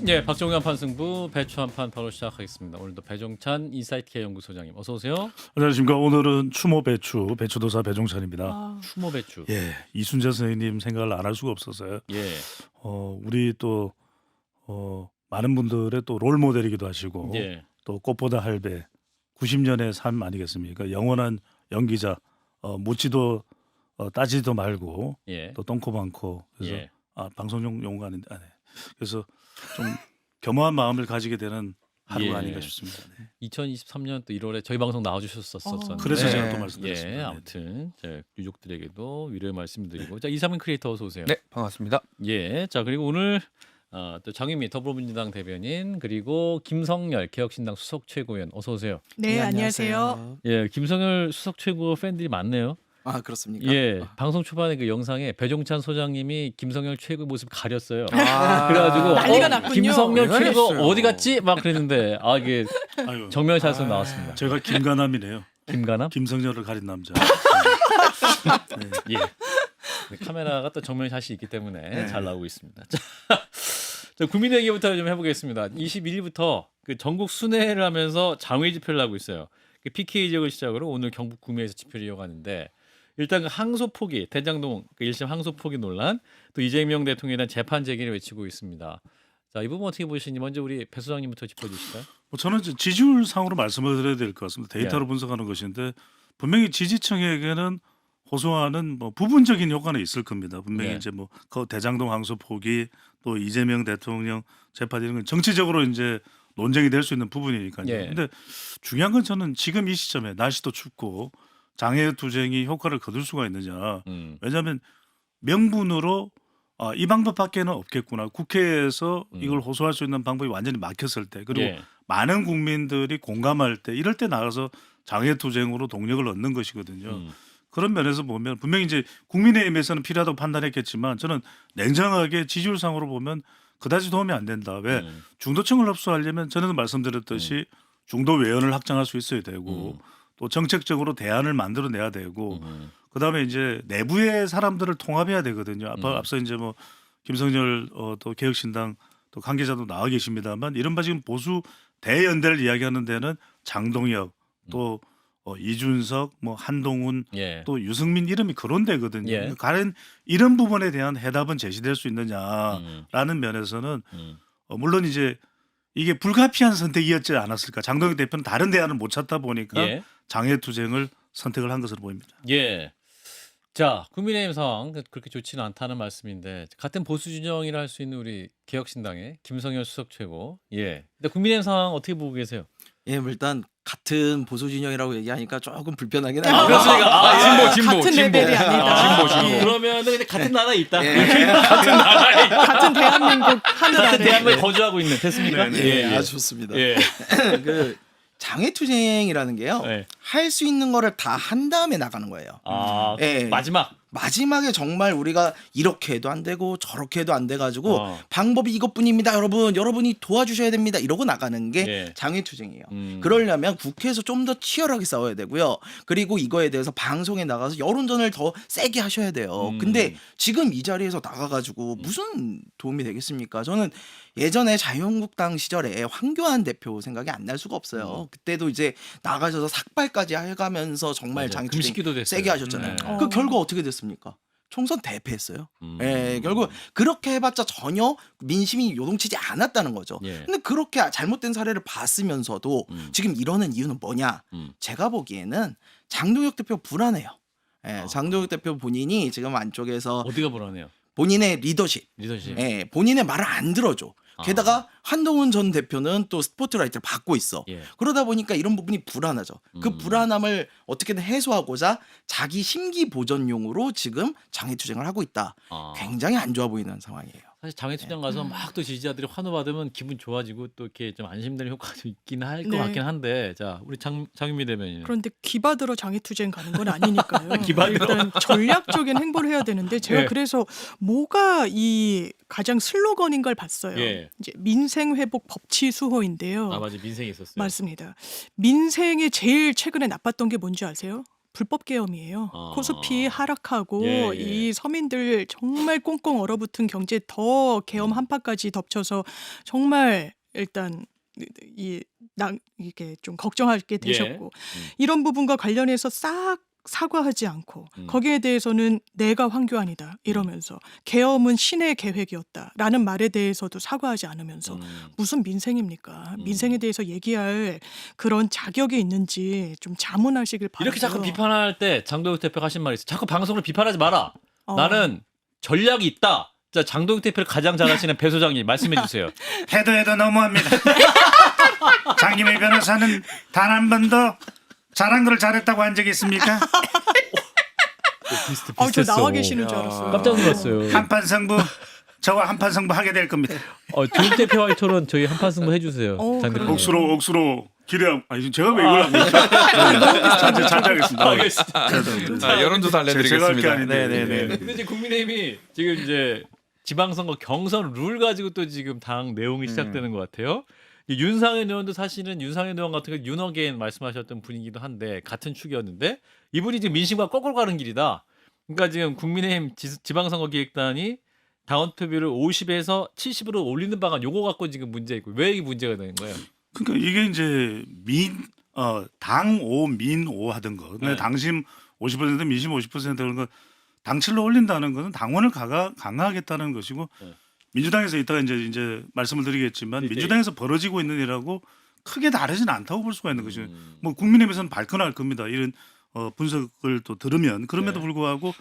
예, 박종현 판승부 배추 한 판 바로 시작하겠습니다. 오늘도 배종찬 인사이트K 연구소장님 어서 오세요. 안녕하십니까. 오늘은 추모 배추 배추도사 배종찬입니다. 추모 배추. 예, 이순재 선생님 생각을 안 할 수가 없어서요. 예, 우리 또 많은 분들의 또 롤 모델이기도 하시고 예, 또 꽃보다 할배 90년의 삶 아니겠습니까? 영원한 연기자 묻지도 따지도 말고 예, 또 똥코 많고 그래서 예. 방송용 용어가 아닌데 네. 그래서 좀 겸허한 마음을 가지게 되는 하루가 예. 아닌가 싶습니다. 네. 2023년 또 1월에 저희 방송 나와주셨었는데. 그래서 제가 또 예, 말씀드렸습니다. 네. 아무튼 제 유족들에게도 위로의 말씀드리고 자 이상민 크리에이터 어서 오세요. 네, 반갑습니다. 예, 자 그리고 오늘 또 장윤미 더불어민주당 대변인 그리고 김성열 개혁신당 수석 최고위원 어서 오세요. 네, 안녕하세요. 예, 김성열 수석 최고 팬들이 많네요. 아, 그렇습니까? 예, 방송 초반에 그 영상에 배종찬 소장님이 김성열 최고 모습 가렸어요. 아, 그래가지고 난리가 났군요. 김성열 왜 최고 그랬어요? 어디 갔지? 막 그랬는데 이게 아유, 정면샷으로 나왔습니다. 제가 김가남이네요. 김가남? 김성렬을 가린 남자. 네. 예. 네, 카메라가 또 정면샷이 있기 때문에 네. 잘 나오고 있습니다. 자, 국민의힘부터 좀 해보겠습니다. 21일부터 그 전국 순회를 하면서 장외 집회를 하고 있어요. 그 PK 지역을 시작으로 오늘 경북 구미에서 집회를 이어가는데 일단 그 항소 포기, 대장동 그 1심 항소 포기 논란, 또 이재명 대통령에 대한 재판 제기를 외치고 있습니다. 자, 이 부분 어떻게 보시니 먼저 우리 배 소장님부터 짚어주실까요? 저는 이제 지지율상으로 말씀을 드려야 될 것 같습니다. 데이터로 예. 분석하는 것인데 분명히 지지층에게는 호소하는 뭐 부분적인 효과는 있을 겁니다. 분명히 네. 이제 뭐 그 대장동 항소 포기 또 이재명 대통령 재판 이런 건 정치적으로 이제 논쟁이 될 수 있는 부분이니까요. 예. 근데 중요한 건 저는 지금 이 시점에 날씨도 춥고 장애 투쟁이 효과를 거둘 수가 있느냐. 왜냐하면 명분으로 이 방법밖에는 없겠구나. 국회에서 이걸 호소할 수 있는 방법이 완전히 막혔을 때 그리고 예. 많은 국민들이 공감할 때 이럴 때 나가서 장애투쟁으로 동력을 얻는 것이거든요. 그런 면에서 보면 분명히 이제 국민의힘에서는 필요하다고 판단했겠지만 저는 냉정하게 지지율상으로 보면 그다지 도움이 안 된다. 왜 중도층을 흡수하려면 전에도 말씀드렸듯이 중도 외연을 확장할 수 있어야 되고 또 정책적으로 대안을 만들어내야 되고 그다음에 이제 내부의 사람들을 통합해야 되거든요. 앞서 이제 뭐 김성열 또 개혁신당 또 관계자도 나와 계십니다만 이른바 지금 보수 대연대를 이야기하는 데는 장동혁 또 이준석 뭐 한동훈 예. 또 유승민 이름이 거론되거든요. 예. 과연 이런 부분에 대한 해답은 제시될 수 있느냐라는 면에서는 물론 이제 이게 불가피한 선택이었지 않았을까. 장동혁 대표는 다른 대안을 못 찾다 보니까 예. 장애투쟁을 선택을 한 것으로 보입니다. 예. 자, 국민의힘 상황 그렇게 좋지는 않다는 말씀인데 같은 보수 진영이라 할 수 있는 우리 개혁신당의 김성열 수석 최고. 예. 근데 국민의힘 상황 어떻게 보고 계세요? 예, 뭐 일단 같은 보수 진영이라고 얘기하니까 조금 불편하긴 아, 한데. 그렇습니까? 같은 레벨이 아니다. 진보. 그러면 근데 같은 나라에 있다. 예. 같은 대한민국 하늘 같은 아래. 대한민국에 거주하고 있는 됐습니까? 네, 예, 아주 좋습니다. 예. 그 장애투쟁이라는 게요. 예. 할 수 있는 거를 다 한 다음에 나가는 거예요. 예. 마지막. 마지막에 정말 우리가 이렇게 해도 안 되고 저렇게 해도 안 돼 가지고 어. 방법이 이것뿐입니다. 여러분이 도와주셔야 됩니다. 이러고 나가는 게 예. 장애투쟁이에요. 그러려면 국회에서 좀 더 치열하게 싸워야 되고요. 그리고 이거에 대해서 방송에 나가서 여론전을 더 세게 하셔야 돼요. 근데 지금 이 자리에서 나가가지고 무슨 도움이 되겠습니까? 저는 예전에 자유한국당 시절에 황교안 대표 생각이 안 날 수가 없어요. 그때도 이제 나가셔서 삭발까지 해가면서 정말 맞아요. 장애투쟁 금식기도 됐어요. 세게 하셨잖아요. 네. 그 결과 어떻게 됐습니까? 총선 대패했어요. 예, 결국 그렇게 해봤자 전혀 민심이 요동치지 않았다는 거죠. 예. 근데 그렇게 잘못된 사례를 봤으면서도 지금 이러는 이유는 뭐냐? 제가 보기에는 장동혁 대표 불안해요. 예, 장동혁 대표 본인이 지금 안쪽에서 어디가 불안해요? 본인의 리더십, 리더십. 예, 본인의 말을 안 들어줘. 게다가 한동훈 전 대표는 또 스포트라이트를 받고 있어. 예. 그러다 보니까 이런 부분이 불안하죠. 그 불안함을 어떻게든 해소하고자 자기 심기 보전용으로 지금 장애투쟁을 하고 있다. 굉장히 안 좋아 보이는 상황이에요. 사실 장애투쟁 가서 막 또 지지자들이 환호 받으면 기분 좋아지고 또 이렇게 좀 안심되는 효과도 있긴 할 것 네. 같긴 한데 자 우리 장윤미 대변인. 그런데 기받으러 장애투쟁 가는 건 아니니까요. 기받으러. 일단 전략적인 행보를 해야 되는데 제가 예. 그래서 뭐가 이 가장 슬로건인 걸 봤어요. 예. 이제 민생 회복 법치 수호인데요. 아 맞아 민생이 있었어요. 맞습니다. 민생에 제일 최근에 나빴던 게 뭔지 아세요? 불법 계엄이에요. 아. 코스피 하락하고 예, 예. 이 서민들 정말 꽁꽁 얼어붙은 경제 더 계엄 한파까지 덮쳐서 정말 일단 이게 좀 걱정하게 되셨고 이런 부분과 관련해서 싹 사과하지 않고 거기에 대해서는 내가 황교안이다 이러면서 계엄은 신의 계획이었다라는 말에 대해서도 사과하지 않으면서 무슨 민생입니까? 민생에 대해서 얘기할 그런 자격이 있는지 좀 자문하시길 바라고요. 이렇게 자꾸 비판할 때 장동혁 대표가 하신 말이 있어요. 자꾸 방송을 비판하지 마라. 나는 전략이 있다. 자, 장동혁 대표를 가장 잘 아시는 배 소장님 말씀해 주세요. 해도 너무합니다. 장김희 변호사는 단 한 번도 잘한 걸 잘했다고 한 적이 있습니까? 저 나와 계시는 줄 알았어요. 깜짝 놀랐어요. 한판 승부 저와 한판 승부 하게 될 겁니다. 조윤 대표와의 토론 저희 한판 승부 해주세요. 장 대표님. 억수로 기대하고 아니 제가 왜 이걸 하고 있죠? 자제하겠습니다. 자, 여론조사 제가 할 게 알려드리겠습니다. 아닌데. 네네네. 근데 이제 국민의힘이 지금 이제 지방선거 경선 룰 가지고 또 지금 당 내용이 시작되는 것 같아요. 이 윤상현 의원도 사실은 윤상현 의원 같은 경우 윤어게인 말씀하셨던 분이기도 한데 같은 축이었는데 이분이 지금 민심과 거꾸로 가는 길이다. 그러니까 지금 국민의힘 지방선거 기획단이 당원 투표를 50에서 70으로 올리는 방안 요거 갖고 지금 문제 있고 왜 이게 문제가 되는 거예요? 그러니까 이게 이제 당오 민오 하던 거. 근데 네. 당심 50% 민심 50% 그런 거 당칠로 올린다는 것은 당원을 강화하겠다는 것이고 네. 민주당에서 이따가 이제 말씀을 드리겠지만 네. 민주당에서 벌어지고 있는 일하고 크게 다르지는 않다고 볼 수가 있는 것이죠. 뭐 국민의힘에서는 발끈할 겁니다. 이런 분석을 또 들으면 그럼에도 네. 불구하고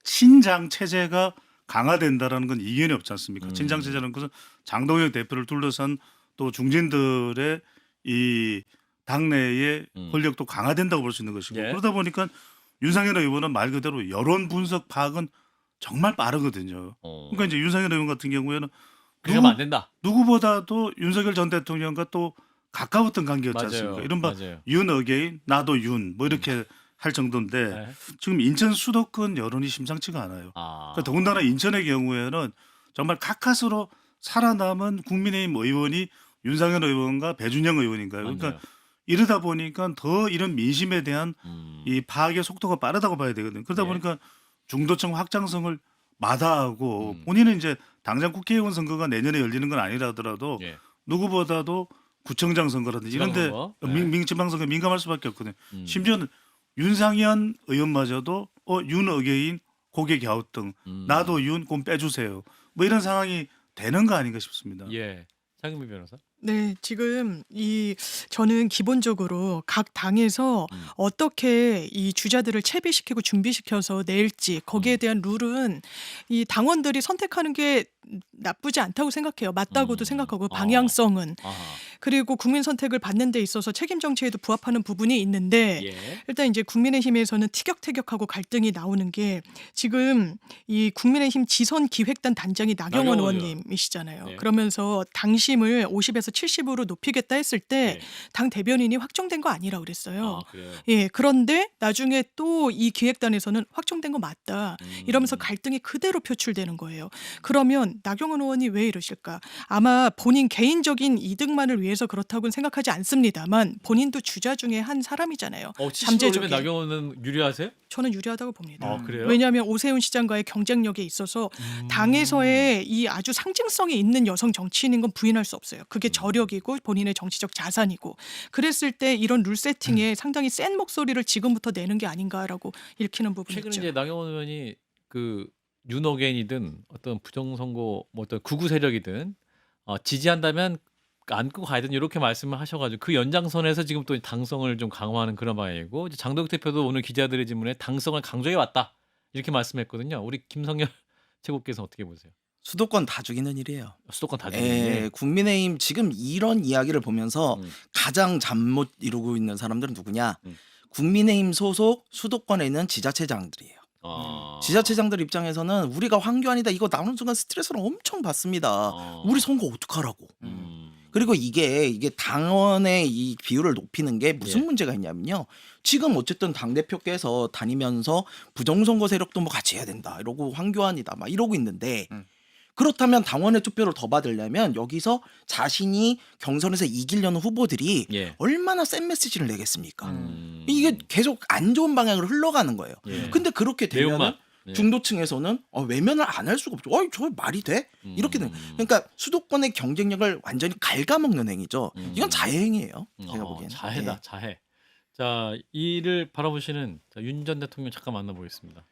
친장 체제가 강화된다라는 건 이견이 없지 않습니까? 친장 체제라는 것은 장동혁 대표를 둘러싼 또 중진들의 이 당내의 권력도 강화된다고 볼 수 있는 것이고 예. 그러다 보니까 윤상현 의원은 말 그대로 여론 분석 파악은 정말 빠르거든요. 그러니까 이제 윤상현 의원 같은 경우에는 그러면 안 된다. 누구보다도 윤석열 전 대통령과 또 가까웠던 관계였지 맞아요. 않습니까? 이른바 맞아요. 윤 어게인 나도 윤 뭐 이렇게 할 정도인데 네. 지금 인천 수도권 여론이 심상치가 않아요. 아. 그러니까 더군다나 인천의 경우에는 정말 가까스로 살아남은 국민의힘 의원이 윤상현 의원과 배준영 의원인가요? 그러니까 맞네요. 이러다 보니까 더 이런 민심에 대한 음. 이 파악의 속도가 빠르다고 봐야 되거든요. 그러다 예. 보니까 중도층 확장성을 마다하고 음. 본인은 이제 당장 국회의원 선거가 내년에 열리는 건 아니라더라도 예. 누구보다도 구청장 선거라든지 이런데 지방선거? 네. 지방선거에 민감할 수밖에 없거든요. 음. 심지어는 윤상현 의원마저도 윤 의계인 고개 갸우뚱 나도 윤 좀 빼주세요. 뭐 이런 상황이 되는 거 아닌가 싶습니다. 예. 장윤미 변호사. 네, 지금 저는 기본적으로 각 당에서 어떻게 이 주자들을 채비시키고 준비시켜서 낼지 거기에 대한 룰은 이 당원들이 선택하는 게 나쁘지 않다고 생각해요. 맞다고도 생각하고 방향성은. 아하. 그리고 국민 선택을 받는 데 있어서 책임 정치에도 부합하는 부분이 있는데 예. 일단 이제 국민의힘에서는 티격태격하고 갈등이 나오는 게 지금 이 국민의힘 지선 기획단 단장이 나경원 나경원 의원님이시잖아요. 네. 그러면서 당심을 50에서 70으로 높이겠다 했을 때 네. 당 대변인이 확정된 거 아니라 그랬어요. 아, 그래요. 예, 그런데 나중에 또 이 기획단에서는 확정된 거 맞다. 이러면서 갈등이 그대로 표출되는 거예요. 그러면 나경원 의원이 왜 이러실까? 아마 본인 개인적인 이득만을 위해서 그렇다고는 생각하지 않습니다만 본인도 주자 중에 한 사람이잖아요. 70 올리면 잠재적인. 나경원은 유리하세요? 저는 유리하다고 봅니다. 아, 그래요? 왜냐하면 오세훈 시장과의 경쟁력에 있어서 당에서의 이 아주 상징성이 있는 여성 정치인인 건 부인할 수 없어요. 그게 저력이고 본인의 정치적 자산이고 그랬을 때 이런 룰 세팅에 상당히 센 목소리를 지금부터 내는 게 아닌가라고 읽히는 부분이 최근에 있죠. 이제 나경원 의원이 그 윤어게인이든 어떤 부정선거 뭐 어떤 극우 세력이든 지지한다면 안고 가야 된다 이렇게 말씀을 하셔가지고 그 연장선에서 지금 또 당성을 좀 강화하는 그런 방향이고 이제 장동혁 대표도 오늘 기자들의 질문에 당성을 강조해 왔다 이렇게 말씀했거든요. 우리 김성열 최고께서 어떻게 보세요? 수도권 다 죽이는 일이에요. 수도권 다 예, 주는데 국민의힘 지금 이런 이야기를 보면서 가장 잠 못 이루고 있는 사람들은 누구냐? 국민의힘 소속 수도권에 있는 지자체장들이에요. 지자체장들 입장에서는 우리가 황교안이다 이거 나오는 순간 스트레스를 엄청 받습니다. 우리 선거 어떡하라고. 그리고 이게 당원의 이 비율을 높이는 게 무슨 예. 문제가 있냐면요. 지금 어쨌든 당대표께서 다니면서 부정선거 세력도 뭐 같이 해야 된다 이러고 황교안이다 막 이러고 있는데 그렇다면 당원의 투표를 더 받으려면 여기서 자신이 경선에서 이기려는 후보들이 예. 얼마나 센 메시지를 내겠습니까? 음. 이게 계속 안 좋은 방향으로 흘러가는 거예요. 예. 근데 그렇게 되면 내용만. 예. 중도층에서는 외면을 안 할 수가 없죠. 저 말이 돼? 이렇게 되는. 그러니까 수도권의 경쟁력을 완전히 갉아먹는 행위죠. 이건 자해행위예요. 제가 보기에는. 자해다, 예. 자해. 자, 이를 바라보시는 윤 전 대통령 잠깐 만나보겠습니다.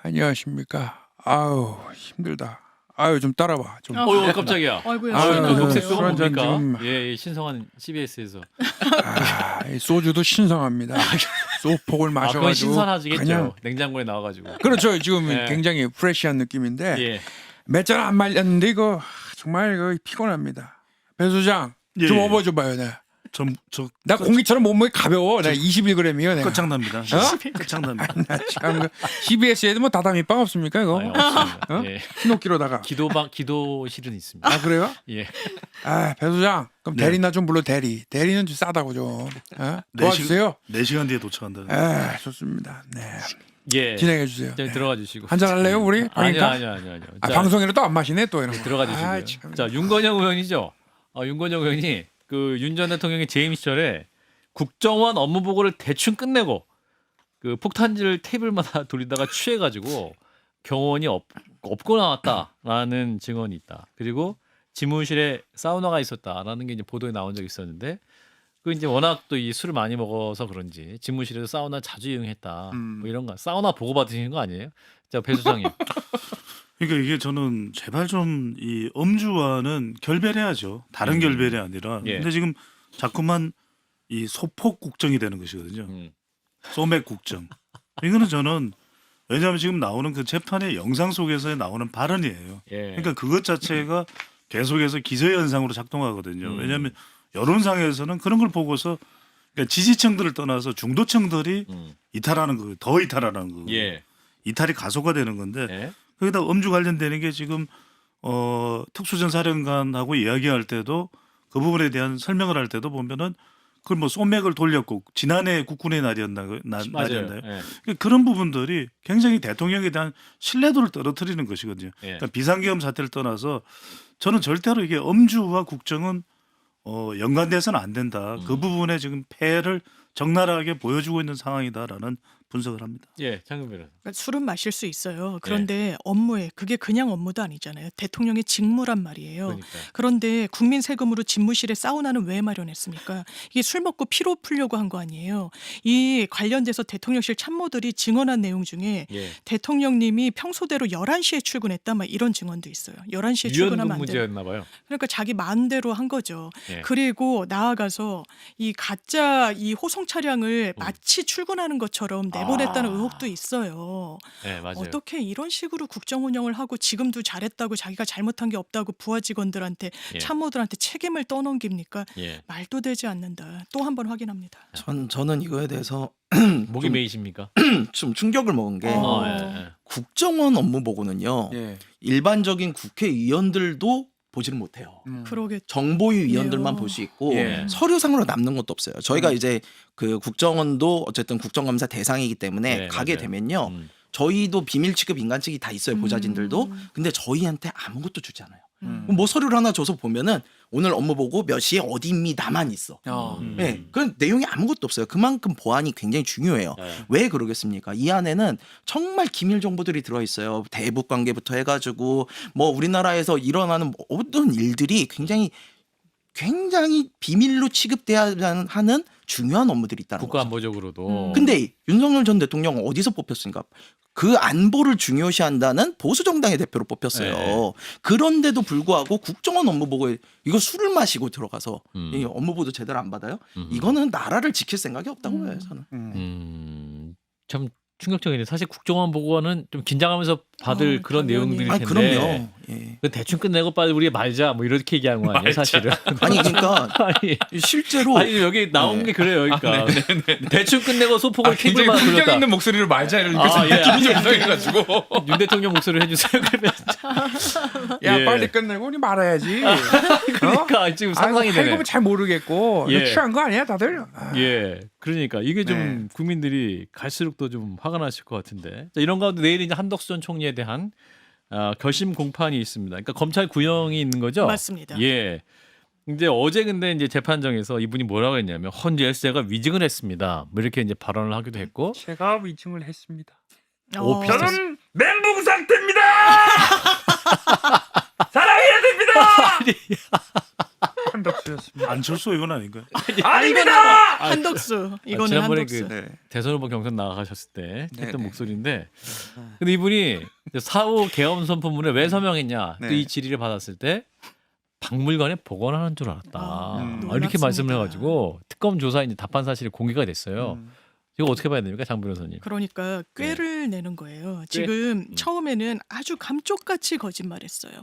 안녕하십니까. 아우 힘들다. 아유 좀 따라봐. 좀. 깜짝이야. 아이고야. 아유, 녹색병은 술 한잔 뭡니까? 좀. 예, 신성한 CBS에서. 이 소주도 신성합니다. 소폭을 그건 마셔가지고 신선하지겠죠. 그냥 냉장고에 나와가지고. 그렇죠. 지금 예. 굉장히 프레시한 느낌인데 예. 몇 잔 안 말렸는데 이거 정말 이거 피곤합니다. 배 소장 예, 좀 예. 업어줘봐요. 저 나 공기처럼 몸무게 가벼워. 나 21g이요. 내가. 끝장납니다. 끝장납니다. 참, CBS에도 뭐 다다미 빵 없습니까 이거? 아니, 없습니다. 어? 예. 흰옥기로다가. 기도실은 있습니다. 아 그래요? 예. 배 소장 그럼 네. 대리나 좀 불러 대리. 대리는 좀 싸다고 좀. 어? 도와주세요. 4시간 뒤에 도착한다. 좋습니다. 네. 예. 진행해 주세요. 자, 들어가 주시고. 한잔 할래요 우리? 아니요, 방인카? 아니요. 아, 자, 방송에는 또 안 마시네 또 이런 거. 들어가 주시고요. 아, 참. 자, 윤건영 의원이죠. 윤건영 의원이 그 윤 전 대통령의 재임 시절에 국정원 업무 보고를 대충 끝내고 그 폭탄지를 테이블마다 돌리다가 취해가지고 경호원이 없고 나왔다라는 증언이 있다. 그리고 지무실에 사우나가 있었다라는 게 이제 보도에 나온 적이 있었는데 그 이제 워낙 또 이 술을 많이 먹어서 그런지 지무실에서 사우나 자주 이용했다. 뭐 이런 거 사우나 보고 받으시는 거 아니에요? 자, 배 소장님. 그러니까 이게 저는 제발 좀 이 음주와는 결별해야죠. 다른 결별이 아니라. 예. 근데 지금 자꾸만 이 소폭 국정이 되는 것이거든요. 소맥 국정. 이거는 저는 왜냐하면 지금 나오는 그 재판의 영상 속에서 나오는 발언이에요. 예. 그러니까 그것 자체가 계속해서 기저현상으로 작동하거든요. 왜냐하면 여론상에서는 그런 걸 보고서 그러니까 지지층들을 떠나서 중도층들이 이탈하는 거, 더 이탈하는 거, 예. 이탈이 가속화되는 건데 예. 거기다 음주 관련되는 게 지금 특수전사령관하고 이야기할 때도 그 부분에 대한 설명을 할 때도 보면은 그걸 뭐 소맥을 돌렸고 지난해 국군의 날이었나요? 맞아요. 예. 그러니까 그런 부분들이 굉장히 대통령에 대한 신뢰도를 떨어뜨리는 것이거든요. 예. 그러니까 비상계엄 사태를 떠나서 저는 절대로 이게 음주와 국정은 연관돼서는 안 된다. 그 부분에 지금 폐해를 적나라하게 보여주고 있는 상황이다라는 분석을 합니다. 예, 장금 변호사. 그러니까 술은 마실 수 있어요. 그런데 업무에 그게 그냥 업무도 아니잖아요. 대통령의 직무란 말이에요. 그러니까. 그런데 국민 세금으로 집무실에 사우나는 왜 마련했습니까? 이게 술 먹고 피로 풀려고 한 거 아니에요. 이 관련돼서 대통령실 참모들이 증언한 내용 중에 예. 대통령님이 평소대로 11시에 출근했다 막 이런 증언도 있어요. 11시에 출근하면 안 돼요. 유연근무제였나 봐요. 그러니까 자기 마음대로 한 거죠. 예. 그리고 나아가서 이 가짜 이 호송 차량을 마치 출근하는 것처럼 내보냈다는 의혹도 있어요. 네, 맞아요. 어떻게 이런 식으로 국정 운영을 하고 지금도 잘했다고 자기가 잘못한 게 없다고 부하 직원들한테 예. 참모들한테 책임을 떠넘깁니까? 예. 말도 되지 않는다. 또 한 번 확인합니다. 저는 이거에 대해서 목이 메이십니까? 좀 충격을 먹은 게 예. 국정원 업무 보고는요. 예. 일반적인 국회의원들도 보지를 못해요. 그러겠죠. 정보위 위원들만 네. 볼 수 있고 예. 서류상으로 남는 것도 없어요. 저희가 이제 그 국정원도 어쨌든 국정감사 대상이기 때문에 네, 가게 맞아요. 되면요. 음. 저희도 비밀 취급 인간측이 다 있어요. 보좌진들도. 근데 저희한테 아무것도 주지 않아요. 음. 뭐 서류를 하나 줘서 보면은 오늘 업무 보고 몇 시에 어디입니다만 있어. 네, 그 내용이 아무것도 없어요. 그만큼 보안이 굉장히 중요해요. 네. 왜 그러겠습니까? 이 안에는 정말 기밀 정보들이 들어 있어요. 대북 관계부터 해가지고 뭐 우리나라에서 일어나는 모든 일들이 굉장히 비밀로 취급돼야 하는 중요한 업무들이 있다는 거죠. 국가안보적으로도. 근데 윤석열 전 대통령 어디서 뽑혔습니까? 그 안보를 중요시한다는 보수 정당의 대표로 뽑혔어요. 네. 그런데도 불구하고 국정원 업무 보고에 이거 술을 마시고 들어가서 음. 이 업무 보도 제대로 안 받아요? 이거는 나라를 지킬 생각이 없다고 봐요, 저는. 참 충격적이네. 사실 국정원 보고는 좀 긴장하면서 받을 그런 당연히. 내용들일 아니 텐데. 그럼요. 예. 그 대충 끝내고 빨리 우리가 말자 뭐 이렇게 얘기한 거 아니에요, 사실은. 아니 그러니까 아니, 실제로 아니 여기 나온 게 그래요, 그러니까. 대충 끝내고 소폭을 굉장히 팁을만 품격 돌렸다. 있는 목소리로 말자 이러니까 아, 예. 기분이 좀 이상해가지고 윤 대통령 목소리를 해주세요. 그러면. 야 예. 빨리 끝내고 우리 말아야지. 그러니까 지금 상상이 되네. 이거 잘 모르겠고 예. 취한 거 아니야 다들? 예, 그러니까 이게 좀 네. 국민들이 갈수록 더 좀 화가 나실 것 같은데. 자, 이런 가운데 내일 이제 한덕수 전 총리에 대한 결심 공판이 있습니다. 그러니까 검찰 구형이 있는 거죠? 맞습니다. 예. 근데 어제 근데 이제 재판정에서 이분이 뭐라고 했냐면 헌 열세가 위증을 했습니다. 뭐 이렇게 이제 발언을 하기도 했고. 제가 위증을 했습니다. 오, 비슷했어. 저는 멘붕 상태입니다. 사랑해야 됩니다. 한덕수였습니다. 안철수 이건 아닌가요? 아닙니다. 한덕수 이거는 지난번에 한덕수. 그 네. 대선 후보 경선 나가셨을 때 했던 네. 목소리인데, 근데 이분이 4.5 계엄 선포문에 왜 서명했냐? 또 네. 이 질의를 받았을 때 박물관에 복원하는 줄 알았다. 이렇게 놀랍습니다. 말씀을 해가지고 특검 조사 이제 답한 사실이 공개가 됐어요. 이거 어떻게 봐야 됩니까, 장 변호사님? 그러니까 꾀를 내는 거예요. 꽤? 지금 처음에는 아주 감쪽같이 거짓말했어요.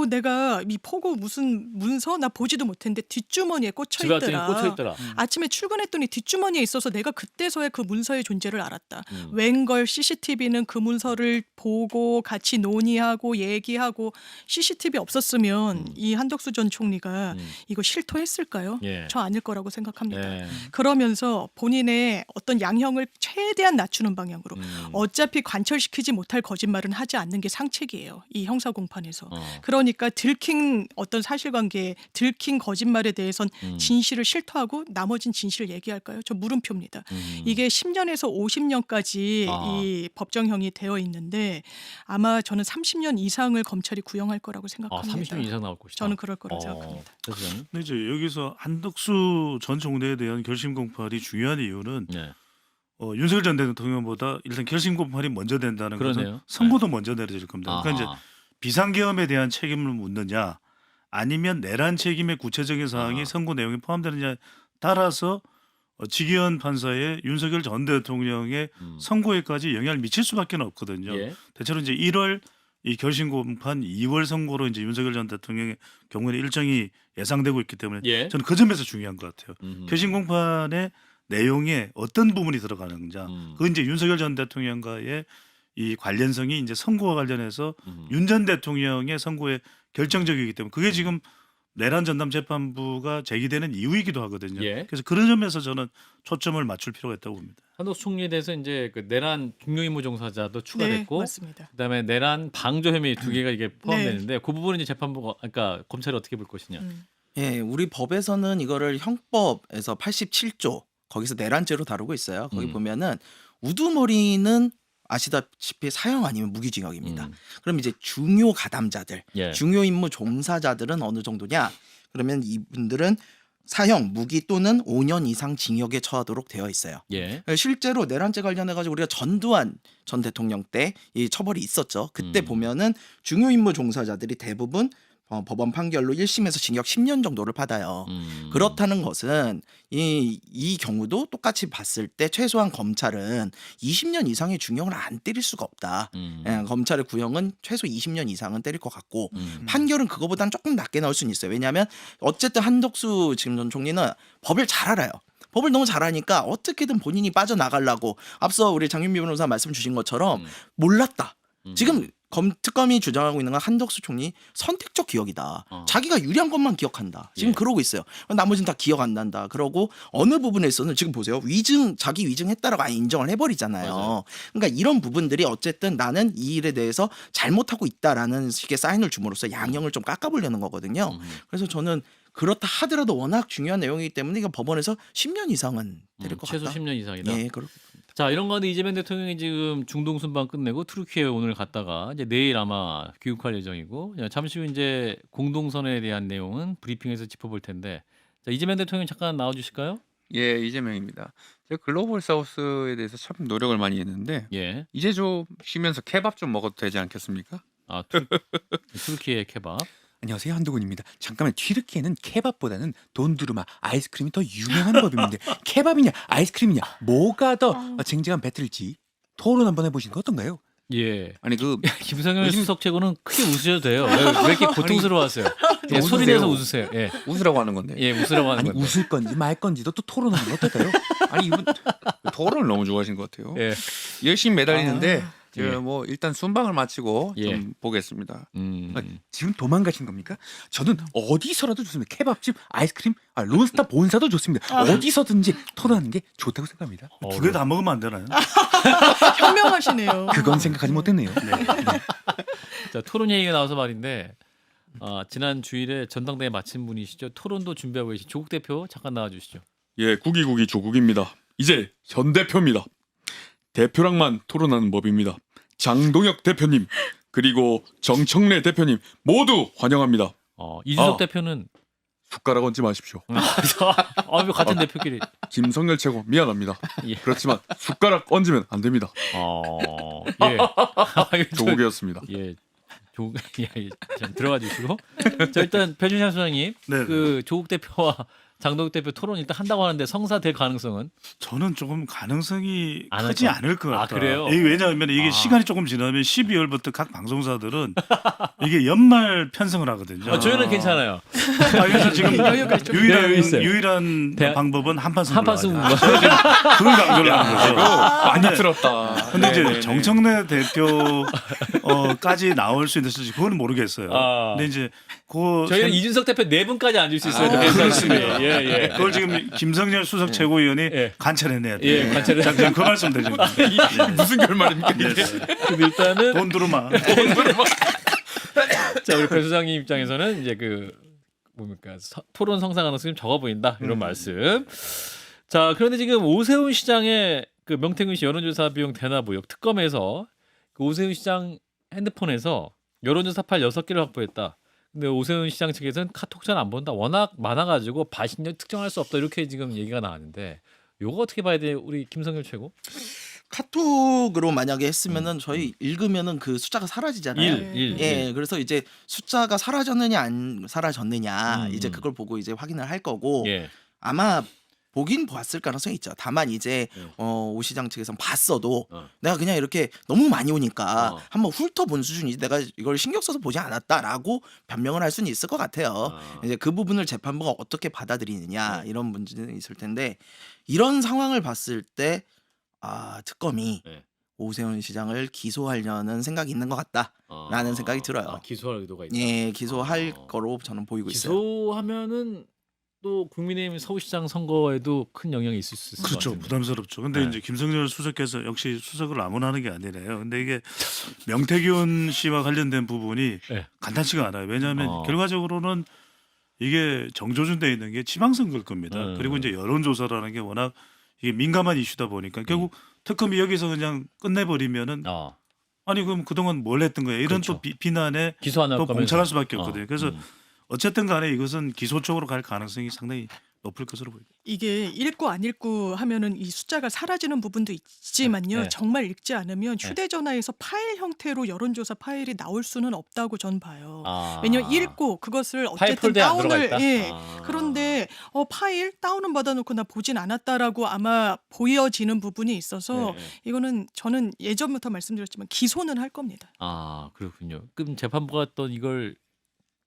내가 이 포고 무슨 문서 나 보지도 못했는데 뒷주머니에 꽂혀 집에 왔더니 있더라. 꽂혀 있더라. 아침에 출근했더니 뒷주머니에 있어서 내가 그때서야 그 문서의 존재를 알았다. 음. 웬걸 CCTV는 그 문서를 보고 같이 논의하고 얘기하고 CCTV 없었으면 이 한덕수 전 총리가 이거 실토했을까요? 예. 저 아닐 거라고 생각합니다. 네. 그러면서 본인의 어떤 양형을 최대한 낮추는 방향으로 어차피 관철시키지 못할 거짓말은 하지 않는 게 상책이에요. 이 형사 공판에서. 그러니까 들킨 어떤 사실관계에 들킨 거짓말에 대해선 진실을 실토하고 나머진 진실을 얘기할까요? 저 물음표입니다. 이게 10년에서 50년까지 이 법정형이 되어 있는데 아마 저는 30년 이상을 검찰이 구형할 거라고 생각합니다. 30년 이상 나올 것이다. 저는 그럴 거라고 생각합니다. 그래서 근데 이제 여기서 한덕수 전 총리에 대한 결심 공판이 중요한 이유는 네. 윤석열 전 대통령보다 일단 결심 공판이 먼저 된다는 그러네요. 것은 선고도 먼저 내려질 겁니다. 그러니까 아하. 이제 비상계엄에 대한 책임을 묻느냐 아니면 내란 책임의 구체적인 사항이 아하. 선고 내용에 포함되느냐에 따라서 지기현 판사의 윤석열 전 대통령의 선고에까지 영향을 미칠 수밖에 없거든요. 예. 대체로 이제 1월 이 결심 공판 2월 선고로 이제 윤석열 전 대통령의 경우에는 일정이 예상되고 있기 때문에 예. 저는 그 점에서 중요한 것 같아요. 결심 공판의 내용에 어떤 부분이 들어가는지 그 이제 윤석열 전 대통령과의 이 관련성이 이제 선고와 관련해서 윤 전 대통령의 선고에 결정적이기 때문에 그게 지금 내란 전담 재판부가 제기되는 이유이기도 하거든요. 예. 그래서 그런 점에서 저는 초점을 맞출 필요가 있다고 봅니다. 한덕수 총리에 대해서 이제 그 내란 중요임무 종사자도 네, 추가됐고, 맞습니다. 그다음에 내란 방조 혐의 두 개가 이게 포함되는데 그 부분은 이제 재판부가 그러니까 검찰이 어떻게 볼 것이냐. 예, 우리 법에서는 이거를 형법에서 87조 거기서 내란죄로 다루고 있어요. 거기 보면은 우두머리는 아시다시피 사형 아니면 무기징역입니다. 그럼 이제 중요 가담자들, 예. 중요 임무 종사자들은 어느 정도냐? 그러면 이분들은 사형, 무기 또는 5년 이상 징역에 처하도록 되어 있어요. 예. 실제로 내란죄 관련해 가지고 우리가 전두환 전 대통령 때 이 처벌이 있었죠. 그때 보면은 중요 임무 종사자들이 대부분 법원 판결로 1심에서 징역 10년 정도를 받아요. 그렇다는 것은 이 경우도 똑같이 봤을 때 최소한 검찰은 20년 이상의 중형을 안 때릴 수가 없다. 예, 검찰의 구형은 최소 20년 이상은 때릴 것 같고 판결은 그거보다는 조금 낮게 나올 수는 있어요. 왜냐하면 어쨌든 한덕수 지금 전 총리는 법을 잘 알아요. 법을 너무 잘하니까 어떻게든 본인이 빠져나가려고 앞서 우리 장윤비 변호사 말씀 주신 것처럼 몰랐다. 지금 특검이 주장하고 있는 건 한덕수 총리 선택적 기억이다. 자기가 유리한 것만 기억한다. 지금 예. 그러고 있어요. 나머지는 다 기억 안 난다. 그러고 어느 부분에서는 지금 보세요. 자기 위증했다라고 아예 인정을 해버리잖아요. 맞아요. 그러니까 이런 부분들이 어쨌든 나는 이 일에 대해서 잘못하고 있다라는 식의 사인을 줌으로써 양형을 좀 깎아보려는 거거든요. 그래서 저는 그렇다 하더라도 워낙 중요한 내용이기 때문에 이거 법원에서 10년 이상은 때릴 것 최소 같다. 10년 이상이다. 예, 그렇. 자, 이런 가운데 이재명 대통령이 지금 중동 순방 끝내고 투르키에 오늘 갔다가 이제 내일 아마 귀국할 예정이고, 잠시 후 이제 공동선언에 대한 내용은 브리핑에서 짚어볼 텐데, 자, 이재명 대통령 잠깐 나와 주실까요? 예, 이재명입니다. 제가 글로벌 사우스에 대해서 참 노력을 많이 했는데 예. 이제 좀 쉬면서 케밥 좀 먹어도 되지 않겠습니까? 투르키의 케밥. 안녕하세요, 한두근입니다. 잠깐만, 튀르키예는 케밥보다는 돈두르마 아이스크림이 더 유명한 법인데 케밥이냐 아이스크림이냐 뭐가 더 쟁쟁한 배틀일지 토론 한번 해보시는 거 어떤가요? 예. 아니 김성현 요즘- 수석 최고는 크게 웃으셔도 돼요. 왜 이렇게 고통스러워하세요? 예, 소리 웃으세요. 내서 웃으세요. 예. 웃으라고 하는 건데. 예, 웃으라고 하는 아니 건데. 웃을 건지 말 건지도 또 토론하는 거 어떨까요? 아니 이분 토론을 너무 좋아하시는 것 같아요. 예. 열심히 매달리는데 제가 예. 뭐 일단 순방을 마치고 예. 좀 보겠습니다. 음. 지금 도망가신 겁니까? 저는 어디서라도 좋습니다. 케밥집, 아이스크림, 론스타 본사도 좋습니다. 어디서든지 토론하는 게 좋다고 생각합니다. 두 개 다 먹으면 안 되나요? 현명하시네요. 그건 생각하지 못했네요. 자, 토론 얘기가 나와서 말인데 지난 주일에 전당대회 마친 분이시죠. 토론도 준비하고 계신 조국 대표 잠깐 나와주시죠. 예, 국이국이 조국입니다. 이제 현 대표입니다. 대표랑만 토론하는 법입니다. 장동혁 대표님 그리고 정청래 대표님 모두 환영합니다. 이준석 아. 대표는 숟가락 얹지 마십시오. 왜 같은 대표끼리 김성열 최고 미안합니다. 예. 그렇지만 숟가락 얹으면 안 됩니다. 예. 조국이었습니다. 예. 좀 들어가 주시고. 자, 일단 배준찬 소장님, 네. 그 조국 대표와 장동혁 대표 토론 일단 한다고 하는데 성사될 가능성은? 저는 조금 가능성이 안 크지 할 것 않을 것 같아요. 그래요? 이게 왜냐하면 이게 시간이 조금 지나면 12월부터 각 방송사들은 이게 연말 편성을 하거든요. 저희는 괜찮아요. 그래서 지금 여유가 좀 여유 있어요. 유일한 대- 방법은 한판 한판 승부. 승부. 그걸 강조를 하는 거죠. 많이 들었다. 근데 이제 네네네. 정청래 대표까지 나올 수 있는지 그거는 모르겠어요. 아. 근데 이제 그 저희는 이준석 대표 네 분까지 앉을 수 있어요. 그렇습니다. 예. 그걸 지금 김성열 수석 최고위원이 예. 관찰해내야 돼요. 예, 관찰해. 자, 지금 그 말씀 드리는 겁니다. 무슨 결말입니까? 네. 이게? 근데 일단은 돈 두루마. 자, 우리 배 소장님 입장에서는 이제 뭡니까 토론 성사 가능성이 좀 적어 보인다 이런 말씀. 자, 그런데 지금 오세훈 시장의 그 명태균 씨 여론조사 비용 대납 의혹 특검에서 그 오세훈 시장 핸드폰에서 여론조사 파일 6개를 확보했다. 근데 오세훈 시장 측에서는 카톡 잘 안 본다. 워낙 많아가지고 발신력 특정할 수 없다 이렇게 지금 얘기가 나왔는데 요거 어떻게 봐야 돼요, 우리 김성열 최고? 카톡으로 만약에 했으면은 저희 읽으면은 그 숫자가 사라지잖아요. 1. 예, 그래서 이제 숫자가 사라졌느냐 안 사라졌느냐 이제 음. 그걸 보고 이제 확인을 할 거고 예. 아마 보긴 봤을 가능성이 있죠. 다만 이제 네. 오 시장 측에서는 봤어도 어. 내가 그냥 이렇게 너무 많이 오니까 어. 한번 훑어본 수준이지 내가 이걸 신경 써서 보지 않았다라고 변명을 할 수는 있을 것 같아요. 아. 이제 그 부분을 재판부가 어떻게 받아들이느냐 이런 문제는 있을 텐데 이런 상황을 봤을 때 특검이 네. 오세훈 시장을 기소하려는 생각이 있는 것 같다라는 생각이 들어요. 기소할 의도가 있다. 예, 기소할 아. 거로 저는 보이고 있어요. 기소하면은 또 국민의힘 서울시장 선거에도 큰 영향이 있을 수 있을 것 그렇죠. 같은데. 부담스럽죠. 근데 네. 이제 김성열 수석께서 역시 수석을 아무나 하는 게 아니래요. 근데 이게 명태균 씨와 관련된 부분이 네. 간단치가 않아요. 왜냐하면 결과적으로는 이게 정조준돼 있는 게 지방선거일 겁니다. 그리고 이제 여론조사라는 게 워낙 이게 민감한 이슈다 보니까 결국 특검이 여기서 그냥 끝내버리면은 아니 그럼 그동안 뭘 했던 거야 이런 그렇죠. 또 비난에 기소 안 할 또 거면서. 봉착할 수밖에 없거든요. 그래서 어쨌든 간에 이것은 기소 쪽으로 갈 가능성이 상당히 높을 것으로 보입니다. 이게 읽고 안 읽고 하면은 이 숫자가 사라지는 부분도 있지만요. 네. 정말 읽지 않으면 휴대전화에서 파일 형태로 여론조사 파일이 나올 수는 없다고 전 봐요. 왜냐면 읽고 그것을 파일 어쨌든 폴더에 안 들어가 다운을 있다? 예. 아. 그런데 파일 다운은 받아놓고 나 보진 않았다라고 아마 보여지는 부분이 있어서 네. 이거는 저는 예전부터 말씀드렸지만 기소는 할 겁니다. 그렇군요. 그럼 재판부가 또 이걸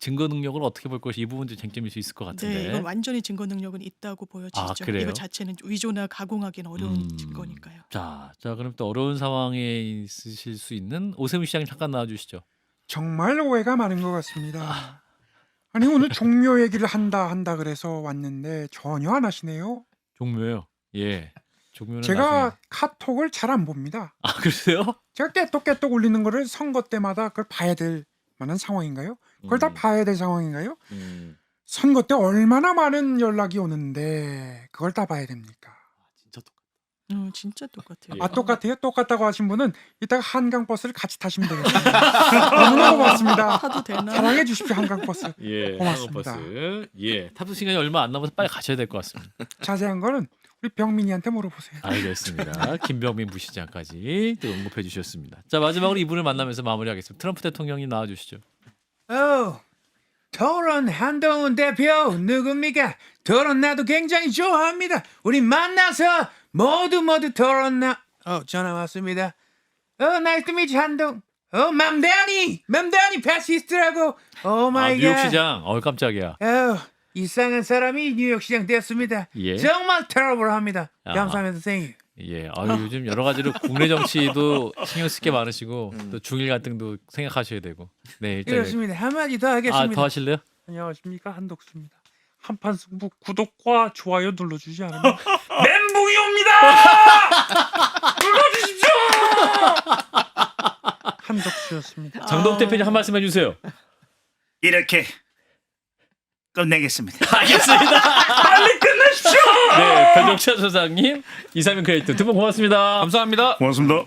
증거 능력을 어떻게 볼 것이 이 부분도 쟁점일 수 있을 것 같은데. 네, 이건 완전히 증거 능력은 있다고 보여지죠. 그래요? 이거 자체는 위조나 가공하기는 어려운 증거니까요. 자, 그럼 또 어려운 상황에 있으실 수 있는 오세훈 시장 잠깐 나와주시죠. 정말 오해가 많은 것 같습니다. 아니 오늘 종묘 얘기를 한다 그래서 왔는데 전혀 안 하시네요. 종묘요. 예. 종묘는 제가 나중에. 카톡을 잘 안 봅니다. 그러세요? 제가 깨똑깨똑 올리는 거를 선거 때마다 그걸 봐야 될 만한 상황인가요? 그걸 다 봐야 될 상황인가요? 선거 때 얼마나 많은 연락이 오는데 그걸 다 봐야 됩니까? 진짜 똑. 진짜 똑같아요. 예. 똑같아요? 똑같다고 하신 분은 이따가 한강버스를 같이 타시면 되겠습니다. 너무나 고맙습니다. 타도 되나? 사랑해 주십시오 한강버스. 예. 고맙습니다. 버스. 예. 탑승 시간이 얼마 안 남아서 빨리 가셔야 될 것 같습니다. 자세한 거는 우리 병민이한테 물어보세요. 알겠습니다. 김병민 부시장까지 또 언급해 주셨습니다. 자, 마지막으로 이분을 만나면서 마무리하겠습니다. 트럼프 대통령님 나와주시죠. 토론 한동훈 대표 누굽니까? 토론 나도 굉장히 좋아합니다. 우리 만나서 모두 토론 전화 왔습니다. 나이스 투 미치 한동. 맘대니 패시스트라고. 오 마이 갓. 뉴욕시장. 깜짝이야. 이상한 사람이 뉴욕시장 됐습니다. 예. 정말 terrible합니다. 아. 감사합니다. Thank you. 예, 요즘 여러 가지로 국내 정치도 신경 쓸 게 많으시고 또 중일 갈등도 생각하셔야 되고. 네, 일단 그렇습니다. 한마디 더 하겠습니다. 더 하실래요? 안녕하십니까, 한덕수입니다. 한판 승부 구독과 좋아요 눌러주지 않으면 멘붕이 옵니다. 눌러주십시오. 한덕수였습니다. 장동 대표님 한 말씀 해주세요. 이렇게 끝내겠습니다. 알겠습니다. 빨리 끝내십시오. 네, 변정찬 소장님, 이상민 크리에이터 두 분 고맙습니다. 감사합니다. 고맙습니다.